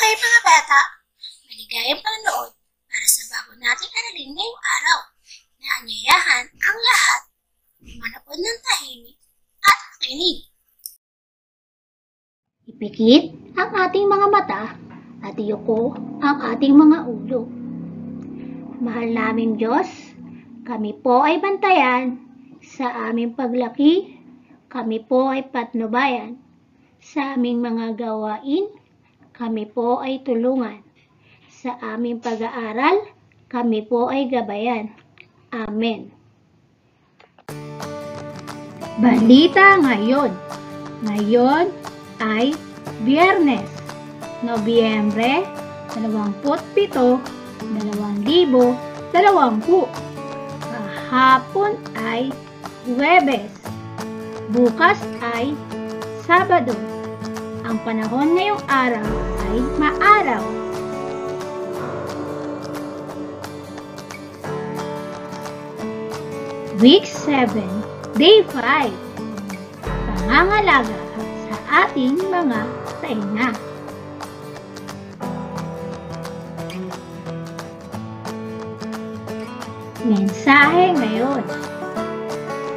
Mabuhay mga bata! Maligayang panonood para sa bago nating aralin ngayong araw na anyayahan ang lahat manapod ng tahimik at makinig. Ipikit ang ating mga mata at iyuko ang ating mga ulo. Mahal naming Diyos, kami po ay bantayan sa aming paglaki, kami po ay patnubayan sa aming mga gawain, kami po ay tulungan. Sa aming pag-aaral, kami po ay gabayan. Amen. Balita ngayon. Ngayon ay Biyernes, Nobyembre 27, 2020. Kahapon ay Huwebes. Bukas ay Sabado. Ang panahon ngayong araw ay maaraw. Week 7, Day 5. Pangangalaga sa ating mga tenga. Mensahe ngayon.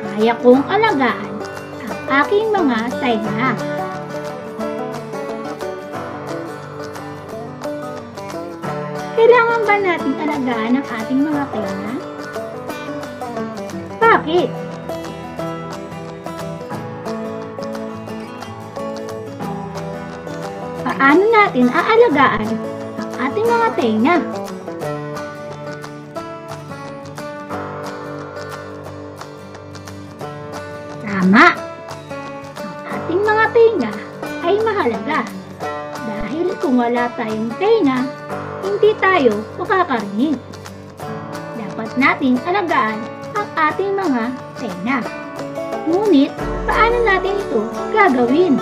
Kaya kong alagaan ang aking mga tenga. Kailangan ba nating alagaan ang ating mga tenga? Bakit? Paano natin aalagaan ang ating mga tenga? Tama! Ang ating mga tenga ay mahalaga dahil kung wala tayong tenga, hindi tayo makakarinig. Dapat nating alagaan ang ating mga tenga. Ngunit, paano natin ito gagawin?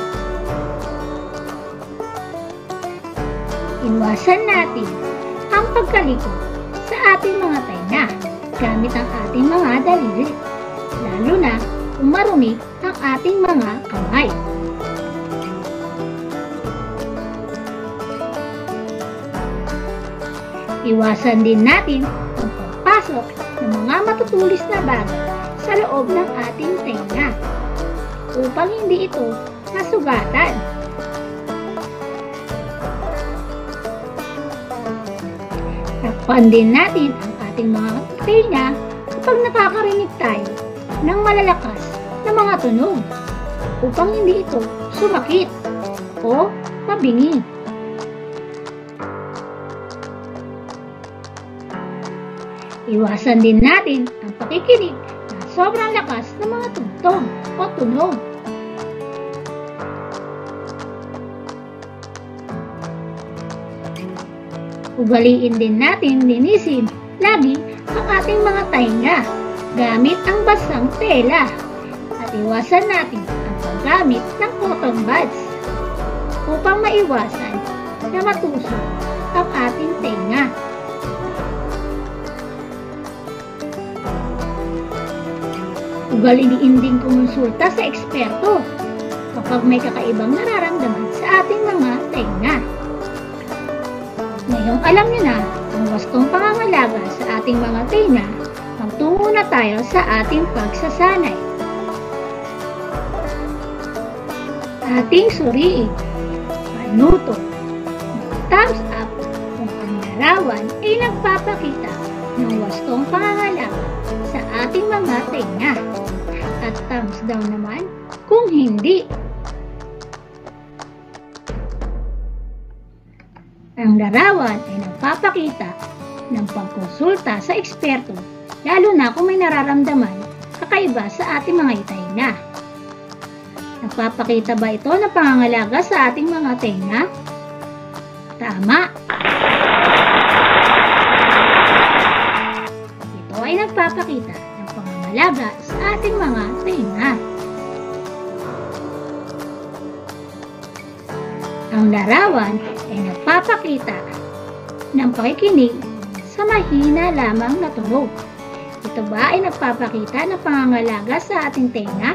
Iwasan natin ang pagkalikot sa ating mga tenga gamit ang ating mga daliri, lalo na kung marumi ang ating mga kamay. Iwasan din natin ang pagpasok ng mga matutulis na bagay sa loob ng ating tenga upang hindi ito masugatan. Takpan din natin ang ating mga tenga kapag nakakarinig tayo ng malalakas na mga tunog upang hindi ito sumakit o mabingi. Iwasan din natin ang pakikinig na sobrang lakas ng mga tugtog o tunog. Ugaliin din natin linisin lagi ang ating mga tenga gamit ang basang tela at iwasan natin ang paggamit ng cotton buds upang maiwasan na matusok ang ating tenga. Ugaliin din kumonsulta sa eksperto kapag may kakaibang nararamdaman sa ating mga tenga. Ngayong alam niyo na ang wastong pangangalaga sa ating mga tenga, magtungo na tayo sa ating pagsasanay. Ating suriin, panuto, thumbs up kung ang larawan ay nagpapakita ng wastong pangangalaga sa ating mga tenga. At thumbs down naman kung hindi. Ang larawan ay nagpapakita ng pagkonsulta sa eksperto, lalo na kung may nararamdaman kakaiba sa ating mga tenga. Nagpapakita ba ito ng pangangalaga sa ating mga tenga? Tama! Ito ay nagpapakita ng pangangalaga sa ating mga tenga. Ang larawan ay nagpapakita ng pakikinig sa mahina lamang na tunog. Ito ba ay nagpapakita ng pangangalaga sa ating tenga?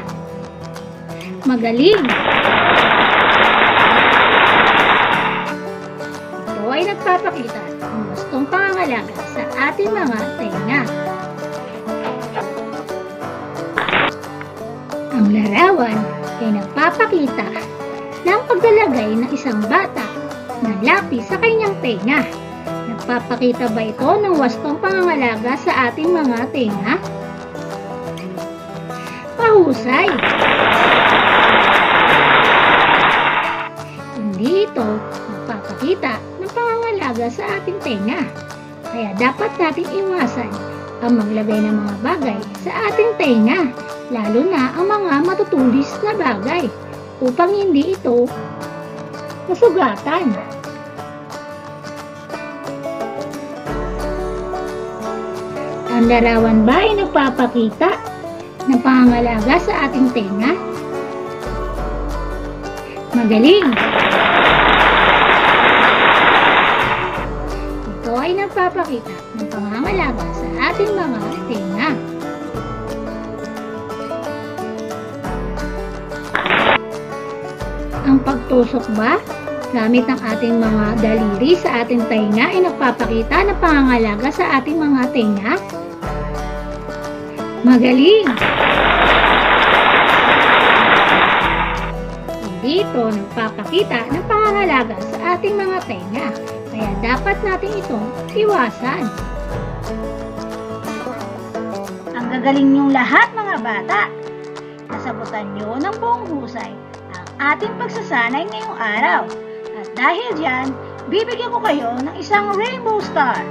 Magaling! nagpapakita ng wastong pangangalaga sa ating mga tenga. Ang larawan ay nagpapakita ng paglalagay ng isang bata ng lapis sa kanyang tenga. Nagpapakita ba ito ng wastong pangangalaga sa ating mga tenga? Mahusay! Hindi ito nagpapakita ng pangangalaga sa ating tenga. Kaya dapat nating iwasan ang maglagay ng mga bagay sa ating tenga, lalo na ang mga matutulis na bagay, upang hindi ito masugatan. Ang larawan ba ay nagpapakita ng pangangalaga sa ating tenga? Magaling! Ito ay nagpapakita ng pangangalaga sa ating mga tenga. Ang pagtusok ba gamit ang ating mga daliri sa ating tenga ay nagpapakita ng pangangalaga sa ating mga tenga? Magaling! Hindi ito nagpapakita ng pangangalaga sa ating mga tenga, kaya dapat natin itong iwasan. Ang gagaling niyong lahat, mga bata! Nasagutan niyo ng buong husay ang ating pagsasanay ngayong araw. At dahil dyan, bibigyan ko kayo ng isang rainbow star.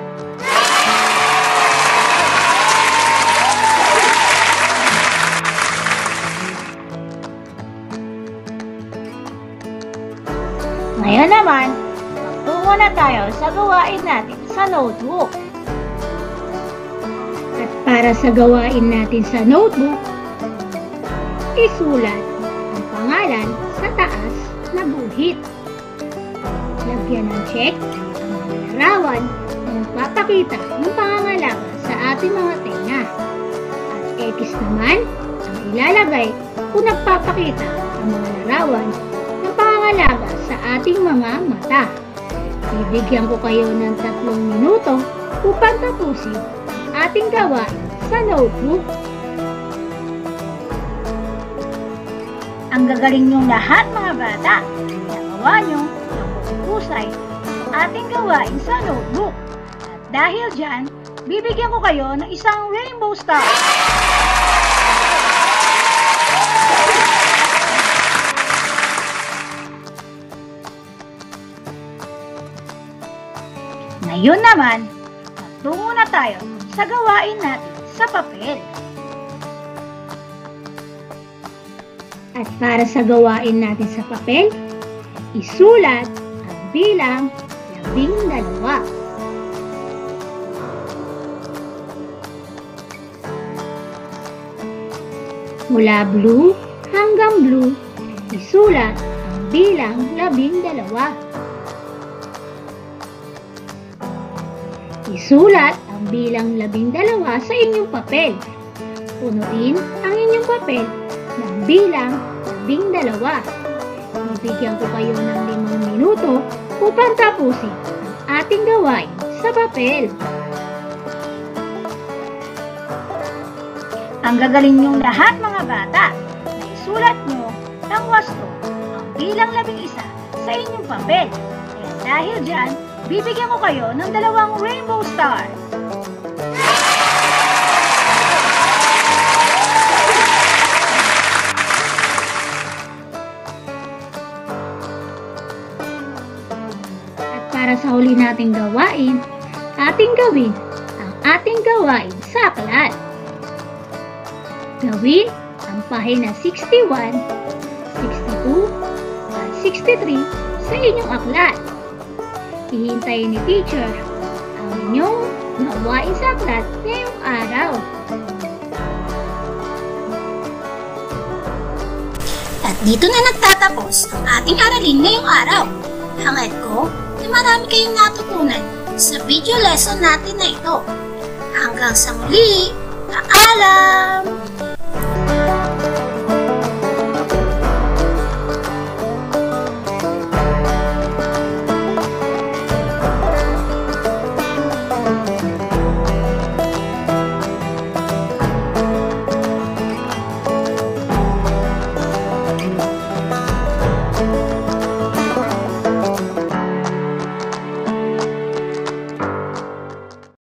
Ngayon naman, magtungo na tayo sa gawain natin sa notebook. At para sa gawain natin sa notebook, isulat ang pangalan sa taas na guhit. Lagyan ng check ang mga larawan na nagpapakita ng pangangalaga sa ating mga tenga. At X naman ang ilalagay kung nagpapakita ang mga larawan ng pangangalaga sa ating mga mata. Bibigyan ko kayo ng 3 minuto upang tapusin ang ating gawain sa notebook. Ang gagaling niyong lahat, mga bata. Nagawa niyo ng husay ang ating gawain sa notebook. At dahil dyan, bibigyan ko kayo ng isang rainbow star. Ngayon naman, magtungo na tayo sa gawain natin sa papel. At para sa gawain natin sa papel, isulat ang bilang 12. Mula blue hanggang blue, isulat ang bilang 12. Isulat ang bilang 12 sa inyong papel. Punuin ang inyong papel ng bilang 12. Bibigyan ko kayo ng 5 minuto upang tapusin ang ating gawain sa papel. Ang gagaling niyong lahat, mga bata, na isulat niyo ng wasto ang bilang 11 sa inyong papel. Kaya dahil dyan, bibigyan ko kayo ng 2 rainbow star. At para sa huli nating gawain, ating gawin ang ating gawain sa aklat. Gawin ang pahina 61, 62, at 63 sa inyong aklat. Hihintayin ni teacher ang inyong gawain sa aklat ngayong araw. At dito na nagtatapos ang ating aralin ngayong araw. Hangad ko na marami kayong natutunan sa video lesson natin na ito. Hanggang sa muli, paalam!